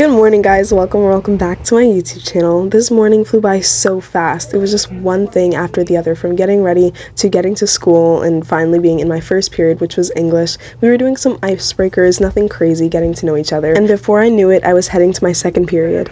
Good morning, guys. Welcome back to my YouTube channel. This morning flew by so fast. It was just one thing after the other, from getting ready to getting to school and finally being in my first period, which was English. We were doing some icebreakers, nothing crazy, getting to know each other, and before I knew it, I was heading to my second period.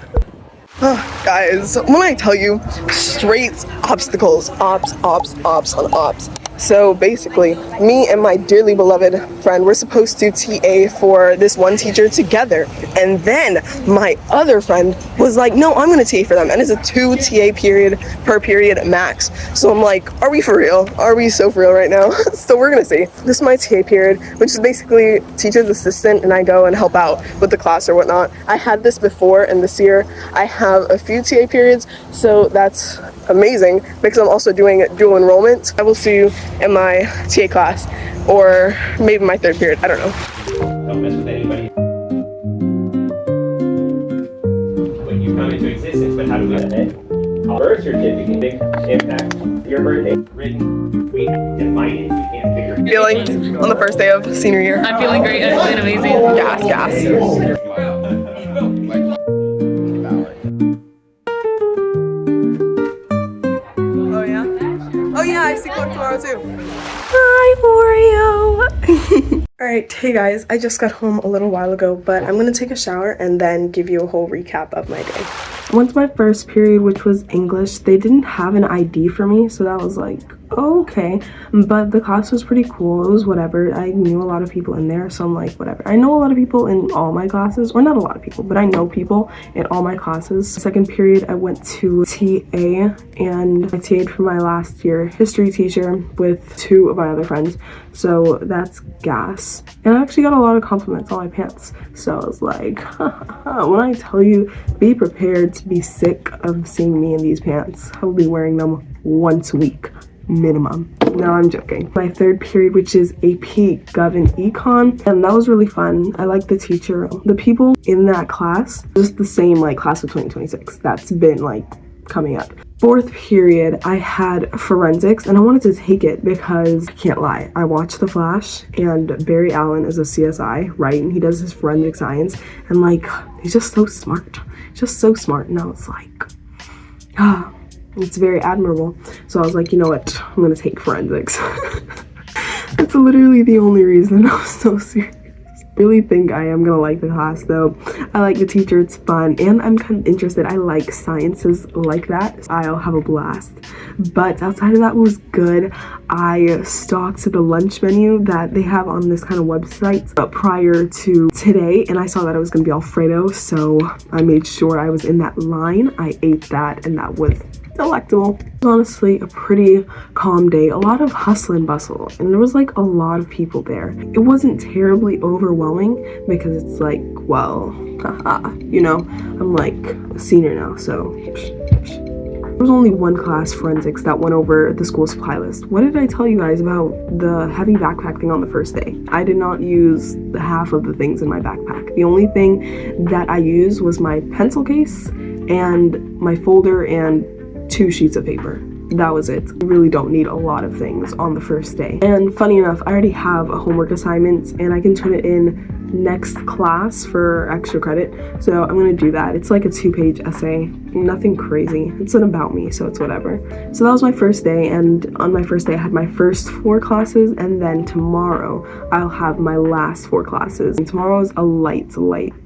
Guys, when I tell you, straight obstacles, ops on ops. So basically, me and my dearly beloved friend were supposed to TA for this one teacher together. And then my other friend was like, no, I'm gonna TA for them. And it's a 2 TA period per period max. So I'm like, are we for real? Are we so for real right now? So we're gonna see. This is my TA period, which is basically teacher's assistant, and I go and help out with the class or whatnot. I had this before, and this year I have a few TA periods, so that's amazing because I'm also doing dual enrollment. I will see you in my TA class, or maybe my third period, I don't know. Don't mess with anybody. When you come into existence, but how do we get it? Birth certificate, big impact, your birthday, written, we define it, we can't figure it out. Feelings on the first day of senior year? I'm feeling great. I'm feeling amazing. Gas. Oh yeah, I see Clark tomorrow too. Hi, Oreo. Alright, hey guys, I just got home a little while ago, but I'm gonna take a shower and then give you a whole recap of my day. Once my first period, which was English, they didn't have an ID for me, so that was like, okay. But the class was pretty cool. It was whatever. I knew a lot of people in there, so I'm like, whatever. I know a lot of people in all my classes, or not a lot of people, but I know people in all my classes. Second period, I went to TA, and I TA'd for my last year history teacher with 2 of my other friends, so that's gas. And I actually got a lot of compliments on my pants, so I was like, when I tell you, be prepared to be sick of seeing me in these pants. I will be wearing them once a week minimum. No, I'm joking. My third period, which is AP Gov and Econ, and that was really fun. I like the teacher. The people in that class, just the same like class of 2026 that's been like coming up. Fourth period, I had forensics, and I wanted to take it because I can't lie, I watched The Flash, and Barry Allen is a CSI, right? And he does his forensic science, and like, he's just so smart. Just so smart. And I was like, it's very admirable. So I was like, you know what, I'm gonna take forensics. That's literally the only reason. I was so serious. I really think I am gonna like the class though. I like the teacher, it's fun, and I'm kind of interested. I like sciences like that. I'll have a blast. But outside of that, was good. I stalked the lunch menu that they have on this kind of website prior to today, and I saw that it was gonna be Alfredo, so I made sure I was in that line. I ate that, and that was delectable. It was honestly a pretty calm day. A lot of hustle and bustle, and there was like a lot of people there. It wasn't terribly overwhelming because it's like, well, you know, I'm like a senior now, so there was only one class, forensics, that went over the school supply list. What did I tell you guys about the heavy backpack thing on the first day? I did not use half of the things in my backpack. The only thing that I used was my pencil case and my folder and 2 sheets of paper. That was it. You really don't need a lot of things on the first day. And funny enough, I already have a homework assignment, and I can turn it in next class for extra credit, so I'm gonna do that. It's like a 2-page essay, nothing crazy. It's an about me, so it's whatever. So that was my first day, and on my first day I had my first 4 classes, and then tomorrow I'll have my last 4 classes. And tomorrow's a light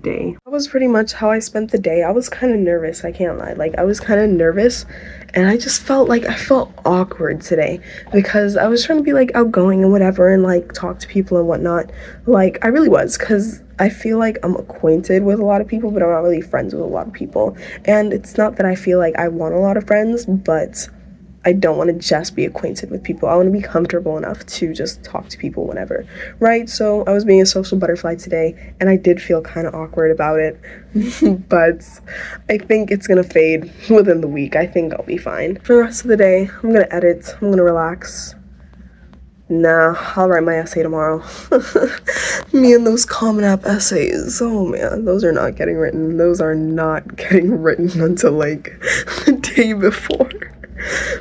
day. That was pretty much how I spent the day. I was kind of nervous, I can't lie. Like, I was kind of nervous, and I just felt like I felt awkward today because I was trying to be like outgoing and whatever and like talk to people and whatnot. Like, I really was, because I feel like I'm acquainted with a lot of people, but I'm not really friends with a lot of people. And it's not that I feel like I want a lot of friends, but I don't want to just be acquainted with people. I want to be comfortable enough to just talk to people whenever, right? So I was being a social butterfly today, and I did feel kind of awkward about it, but I think it's gonna fade within the week. I think I'll be fine. For the rest of the day, I'm gonna edit, I'm gonna relax. Nah, I'll write my essay tomorrow. Me and those Common App essays. Oh man, those are not getting written. Those are not getting written until like the day before.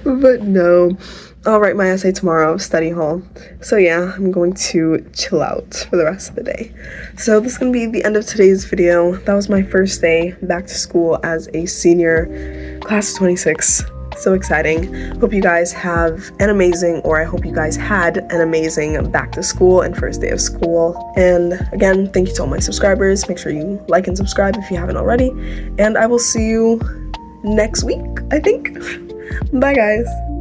But no, I'll write my essay tomorrow, study hall. So yeah, I'm going to chill out for the rest of the day. So this is gonna be the end of today's video. That was my first day back to school as a senior, class of 26. So exciting. Hope you guys have an amazing, or I hope you guys had an amazing back to school and first day of school. And again, thank you to all my subscribers. Make sure you like and subscribe if you haven't already. And I will see you next week, I think. Bye guys.